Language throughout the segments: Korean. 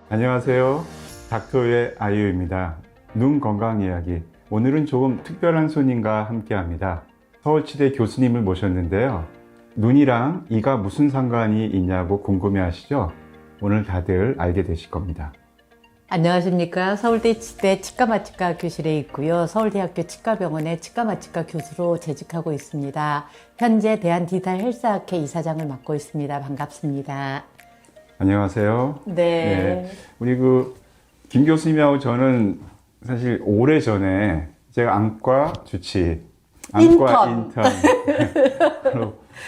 안녕하세요. 닥터의 아이유입니다. 눈 건강 이야기. 오늘은 조금 특별한 손님과 함께합니다. 서울치대 교수님을 모셨는데요. 눈이랑 이가 무슨 상관이 있냐고 궁금해하시죠? 오늘 다들 알게 되실 겁니다. 안녕하십니까. 서울대 치대 치과마취과 교실에 있고요. 서울대학교 치과병원의 치과마취과 교수로 재직하고 있습니다. 현재 대한디지털 헬스학회 이사장을 맡고 있습니다. 반갑습니다. 안녕하세요. 네. 우리 김 교수님하고 저는 사실 오래전에 제가 안과 주치, 안과 인턴.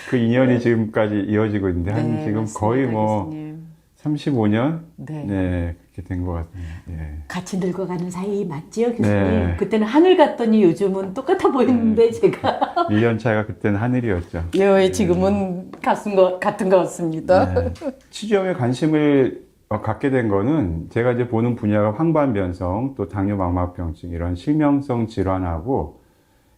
그 인연이 지금까지 이어지고 있는데 한 지금 맞습니다, 거의 교수님. 35년? 네. 그렇게 된 것 같네요. 예. 같이 늙어가는 사이 맞지요, 교수님? 네. 그때는 하늘 같더니 요즘은 똑같아 보이는데 제가 1년 차이가 그때는 하늘이었죠. 예, 지금은 같은 것 같습니다. 네. 치주염에 관심을 갖게 된 거는 제가 이제 보는 분야가 황반변성, 또 당뇨망막병증 이런 실명성 질환하고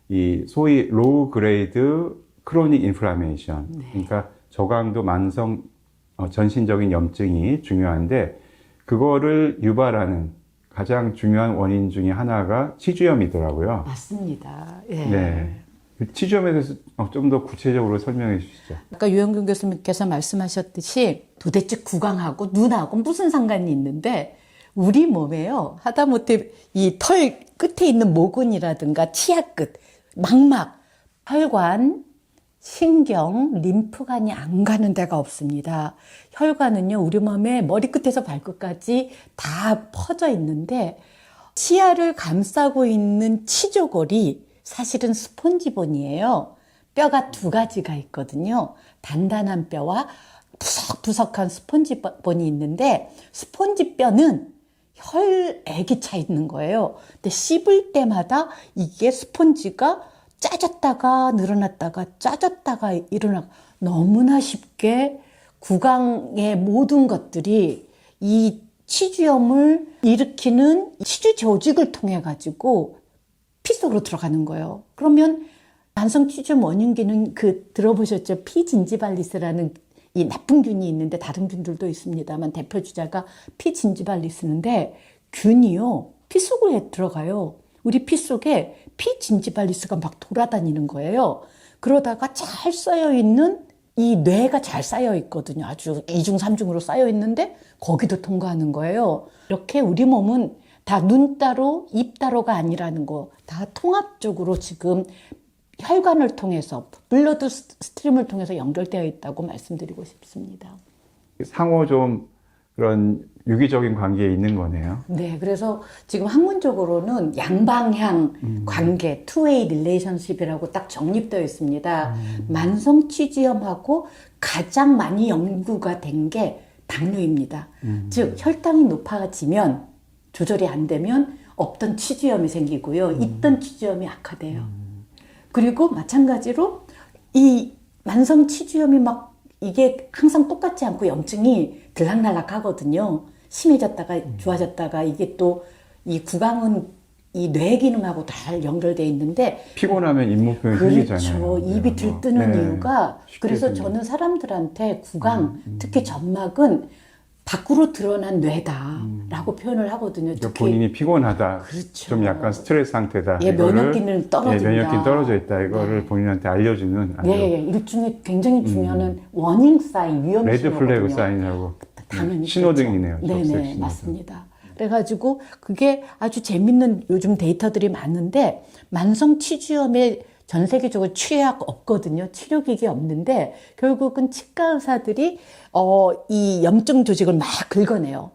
이 소위 로우 그레이드 크로닉 인플라메이션, 그러니까 저강도 만성 전신적인 염증이 중요한데 그거를 유발하는 가장 중요한 원인 중에 하나가 치주염이더라고요. 맞습니다. 예. 네. 치주염에 대해서 좀 더 구체적으로 설명해 주시죠. 아까 유영균 교수님께서 말씀하셨듯이 도대체 구강하고 눈하고 무슨 상관이 있는데 우리 몸에요. 하다못해 이 털 끝에 있는 모근이라든가 치아 끝, 망막, 혈관, 신경, 림프관이 안 가는 데가 없습니다. 혈관은요, 우리 몸의 머리끝에서 발끝까지 다 퍼져 있는데 치아를 감싸고 있는 치조골이 사실은 스폰지본이에요. 뼈가 두 가지가 있거든요. 단단한 뼈와 부석부석한 스폰지본이 있는데 스폰지뼈는 혈액이 차 있는 거예요. 근데 씹을 때마다 이게 스폰지가 짜졌다가 늘어났다가 짜졌다가 일어나고 너무나 쉽게 구강의 모든 것들이 이 치주염을 일으키는 치주 조직을 통해 가지고 피 속으로 들어가는 거예요. 그러면 만성 치주염 원인균은 들어보셨죠? 피진지발리스라는 이 나쁜 균이 있는데 다른 균들도 있습니다만 대표 주자가 피진지발리스인데 균이요 피 속에 들어가요. 우리 피 속에 피진지발리스가 막 돌아다니는 거예요. 그러다가 잘 쌓여있는 이 뇌가 잘 쌓여 있거든요. 아주 2중, 3중으로 쌓여 있는데 거기도 통과하는 거예요. 이렇게 우리 몸은 다 눈 따로, 입 따로가 아니라는 거 다 통합적으로 지금 혈관을 통해서 블러드 스트림을 통해서 연결되어 있다고 말씀드리고 싶습니다. 상호 좀 그런 유기적인 관계에 있는 거네요. 네, 그래서 지금 학문적으로는 양방향 관계, two-way relationship이라고 딱 정립되어 있습니다. 만성 치주염하고 가장 많이 연구가 된 게 당뇨입니다. 즉 혈당이 높아지면 조절이 안 되면 없던 치주염이 생기고요. 있던 치주염이 악화돼요. 그리고 마찬가지로 이 만성 치주염이 막 이게 항상 똑같지 않고 염증이 들락날락 하거든요. 심해졌다가 좋아졌다가 이게 또 이 구강은 이 뇌 기능하고 잘 연결되어 있는데 피곤하면 잇몸병이 생기잖아요. 그렇죠. 입이 들뜨는 이유가 그래서 저는 사람들한테 구강, 특히 점막은 밖으로 드러난 뇌다라고 표현을 하거든요. 그러니까 본인이 피곤하다, 그렇죠. 좀 약간 스트레스 상태다. 예, 면역기능 떨어진다. 면역기능 떨어져 있다. 이거를 본인한테 알려주는 일종의 굉장히 중요한 워닝 사인, 위험 레드 신호거든요. 플래그 사인하고 당연히 신호등이네요. 그렇죠. 네네, 맞습니다. 그래가지고 그게 아주 재밌는 요즘 데이터들이 많은데 만성 치주염에 전 세계적으로 치약 없거든요. 치료기기 없는데 결국은 치과 의사들이 이 염증 조직을 막 긁어내요.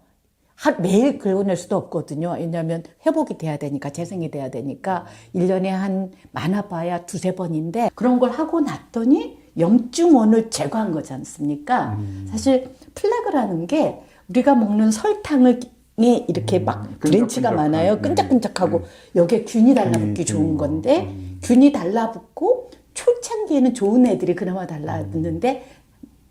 매일 긁어낼 수도 없거든요. 왜냐하면 회복이 돼야 되니까, 재생이 돼야 되니까 1년에 한 많아봐야 2-3번인데 그런 걸 하고 났더니 염증원을 제거한 거지 않습니까? 사실 플라그라는 게 우리가 먹는 설탕을 이렇게 막 브랜치가 많아요. 끈적끈적하고 여기에 균이 달라붙기 좋은 건데 균이 달라붙고 초창기에는 좋은 애들이 그나마 달라붙는데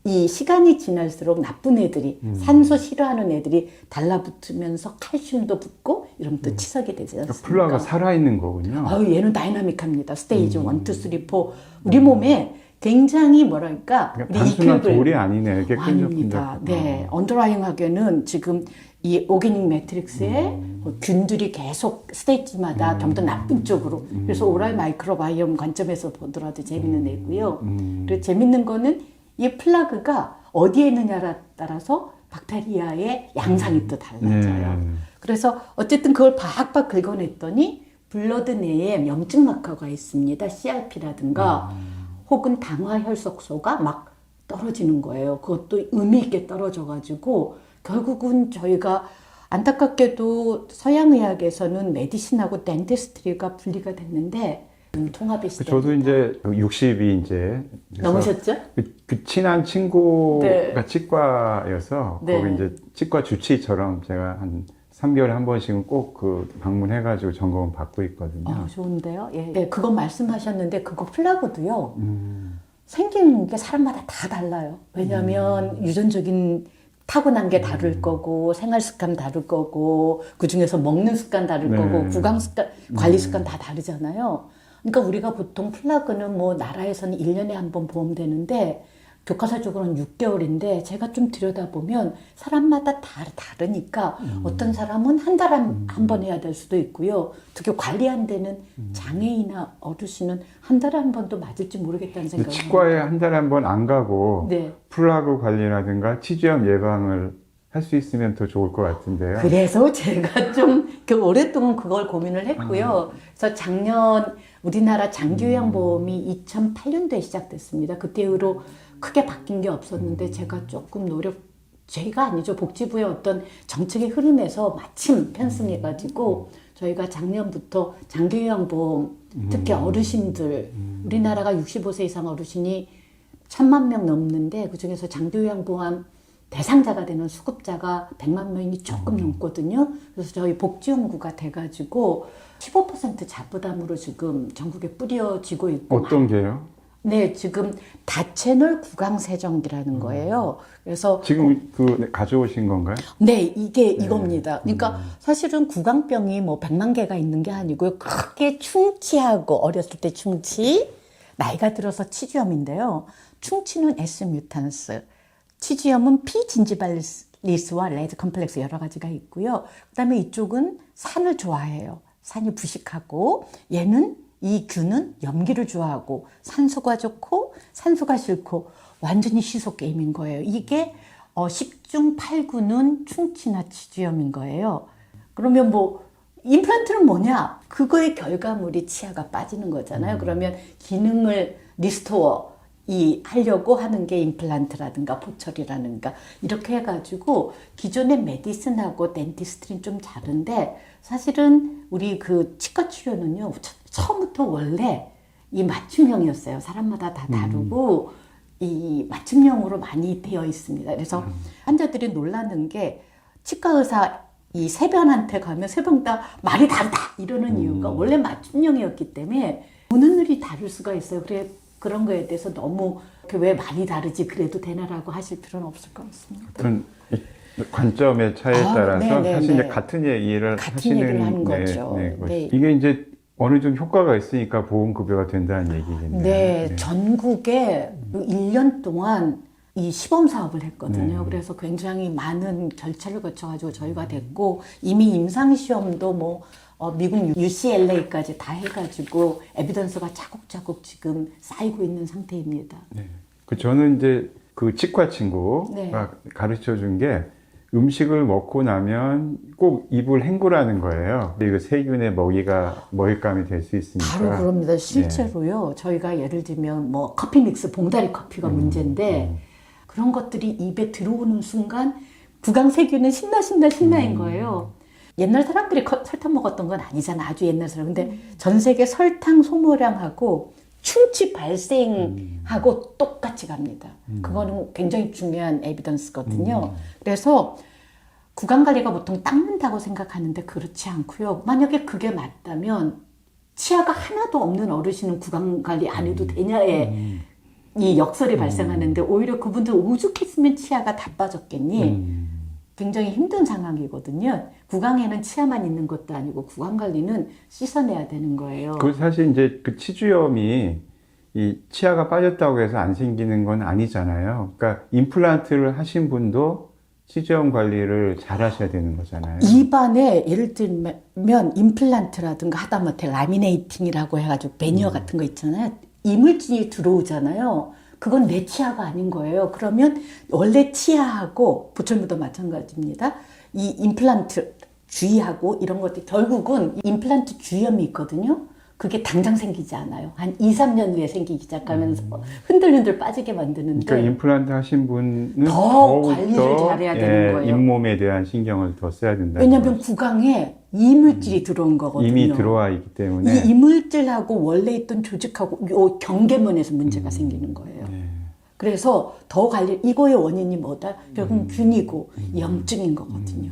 이 시간이 지날수록 나쁜 애들이 산소 싫어하는 애들이 달라붙으면서 칼슘도 붙고 이러면 또 치석이 되지 않습니까? 플라가 살아있는 거군요. 얘는 다이나믹합니다. 스테이지 1, 2, 3, 4 우리 몸에 굉장히 뭐랄까 그러니까 단순한 돌이 아니네. 이게 아닙니다. 네, 언더라잉하게는 지금 이 오게닉 매트릭스에 균들이 계속 스테이지마다 좀 더 나쁜 쪽으로. 그래서 오랄 마이크로바이옴 관점에서 보더라도 재밌는 애고요. 그리고 재밌는 거는 이 플라그가 어디에 있느냐에 따라서 박테리아의 양상이 또 달라져요. 그래서 어쨌든 그걸 박박 긁어냈더니 블러드 내에 염증 마커가 있습니다. CRP라든가 혹은 당화혈색소가 막 떨어지는 거예요. 그것도 의미 있게 떨어져가지고 결국은 저희가 안타깝게도 서양의학에서는 메디신하고 덴티스트리가 분리가 됐는데 통합의 시대. 저도 이제 60이 이제 넘으셨죠? 그 친한 친구가 네. 치과여서 네. 거기 이제 치과 주치처럼 제가 한 3개월에 한 번씩은 꼭 그 방문해가지고 점검을 받고 있거든요. 좋은데요? 예. 네, 그거 말씀하셨는데 그거 플라그도요. 생기는 게 사람마다 다 달라요. 왜냐하면 유전적인 타고난 게 다를 거고 생활 습관 다를 거고 그 중에서 먹는 습관 다를 네. 거고 구강 습관, 관리 습관 다 다르잖아요. 그러니까 우리가 보통 플라그는 뭐 나라에서는 1년에 한 번 보험되는데 교과서적으로는 6개월인데 제가 좀 들여다보면 사람마다 다르니까 어떤 사람은 한 달에 한 번 해야 될 수도 있고요. 특히 관리 안 되는 장애인이나 어르신은 한 달에 한 번도 맞을지 모르겠다는 생각이 치과에 한 달에 한 번 안 가고 네. 플라그 관리라든가 치주염 예방을 할 수 있으면 더 좋을 것 같은데요. 그래서 제가 좀 오랫동안 그걸 고민을 했고요. 그래서 작년 우리나라 장기요양보험이 2008년도에 시작됐습니다. 그때 이후로 크게 바뀐 게 없었는데 제가 조금 제가 아니죠. 복지부의 어떤 정책의 흐름에서 마침 편승해가지고 저희가 작년부터 장기요양보험 특히 어르신들 우리나라가 65세 이상 어르신이 1,000만 명 넘는데 그중에서 장기요양보험 대상자가 되는 수급자가 100만 명이 조금 넘거든요. 그래서 저희 복지연구가 돼가지고 15% 자부담으로 지금 전국에 뿌려지고 있고. 어떤 게요? 네, 지금 다채널 구강세정기라는 거예요. 그래서 지금 가져오신 건가요? 네, 이게 이겁니다. 그러니까 사실은 구강병이 뭐 100만 개가 있는 게 아니고요. 크게 충치하고 어렸을 때 충치, 나이가 들어서 치주염인데요. 충치는 S 뮤탄스, 치주염은 P 진지발리스와 레드 컴플렉스 여러 가지가 있고요. 그다음에 이쪽은 산을 좋아해요. 산이 부식하고 얘는 이 균은 염기를 좋아하고 산소가 좋고 산소가 싫고 완전히 시소 게임인 거예요. 이게 10중 8구는 충치나 치주염인 거예요. 그러면 뭐 임플란트는 뭐냐? 그거의 결과물이 치아가 빠지는 거잖아요. 그러면 기능을 리스토어 하려고 하는 게 임플란트라든가 포철이라든가 이렇게 해가지고 기존의 메디슨하고 덴티스트는 좀 다른데 사실은 우리 그 치과 치료는요 처음부터 원래 이 맞춤형이었어요. 사람마다 다 다르고 이 맞춤형으로 많이 되어 있습니다. 그래서 환자들이 놀라는 게 치과 의사 이 세 병한테 가면 세 병 다 말이 다르다 이러는 이유가 원래 맞춤형이었기 때문에 보는 눈이 다를 수가 있어요. 그런 거에 대해서 너무 왜 많이 다르지 그래도 되나라고 하실 필요는 없을 것 같습니다. 어떤 관점의 차이에 따라서 사실 이제 같은 얘기를 하는 거죠. 네. 이게 이제 어느 정도 효과가 있으니까 보험급여가 된다는 얘기겠네요. 네, 전국에 1년 동안 이 시범 사업을 했거든요. 그래서 굉장히 많은 절차를 거쳐가지고 저희가 됐고 이미 임상시험도 뭐 미국 UCLA까지 다 해가지고 에비던스가 차곡차곡 지금 쌓이고 있는 상태입니다. 네. 저는 이제 그 치과 친구가 가르쳐 준 게 음식을 먹고 나면 꼭 입을 헹구라는 거예요. 이거 세균의 먹잇감이 될 수 있으니까. 바로 그럽니다. 실제로요. 저희가 예를 들면 뭐 커피 믹스, 봉다리 커피가 문제인데 그런 것들이 입에 들어오는 순간 구강 세균은 신나인 거예요. 옛날 사람들이 설탕 먹었던 건 아니잖아. 아주 옛날 사람. 근데 전 세계 설탕 소모량하고 충치 발생하고 똑같이 갑니다. 그거는 굉장히 중요한 에비던스거든요. 그래서 구강 관리가 보통 닦는다고 생각하는데 그렇지 않고요. 만약에 그게 맞다면 치아가 하나도 없는 어르신은 구강 관리 안 해도 되냐에 이 역설이 발생하는데 오히려 그분들 오죽했으면 치아가 다 빠졌겠니? 굉장히 힘든 상황이거든요. 구강에는 치아만 있는 것도 아니고 구강 관리는 씻어내야 되는 거예요. 그 사실 이제 그 치주염이 이 치아가 빠졌다고 해서 안 생기는 건 아니잖아요. 그러니까 임플란트를 하신 분도 치주염 관리를 잘 하셔야 되는 거잖아요. 입안에 예를 들면 임플란트라든가 하다못해 라미네이팅이라고 해가지고 베니어 같은 거 있잖아요. 이물질이 들어오잖아요. 그건 내 치아가 아닌 거예요. 그러면 원래 치아하고 보철물도 마찬가지입니다. 이 임플란트 주위하고 이런 것들 결국은 임플란트 주위염이 있거든요. 그게 당장 생기지 않아요. 한 2, 3년 후에 생기기 시작하면서 흔들흔들 빠지게 만드는데 그러니까 임플란트 하신 분은 더 관리를 잘해야 되는 거예요. 잇몸에 대한 신경을 더 써야 된다. 왜냐하면 구강에 이물질이 들어온 거거든요. 이미 들어와 있기 때문에 이 이물질하고 원래 있던 조직하고 요 경계면에서 문제가 생기는 거예요. 네. 그래서 더 관리, 이거의 원인이 뭐다? 결국은 균이고 염증인 거거든요.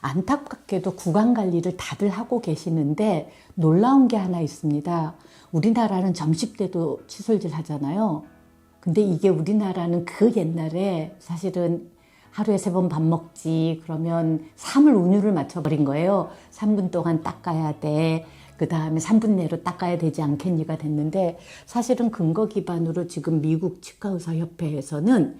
안타깝게도 구강 관리를 다들 하고 계시는데 놀라운 게 하나 있습니다. 우리나라는 점심 때도 칫솔질 하잖아요. 근데 이게 우리나라는 그 옛날에 사실은 하루에 3번 밥 먹지 그러면 3을 운율을 맞춰버린 거예요. 3분 동안 닦아야 돼. 그 다음에 3분 내로 닦아야 되지 않겠니가 됐는데 사실은 근거 기반으로 지금 미국 치과의사협회에서는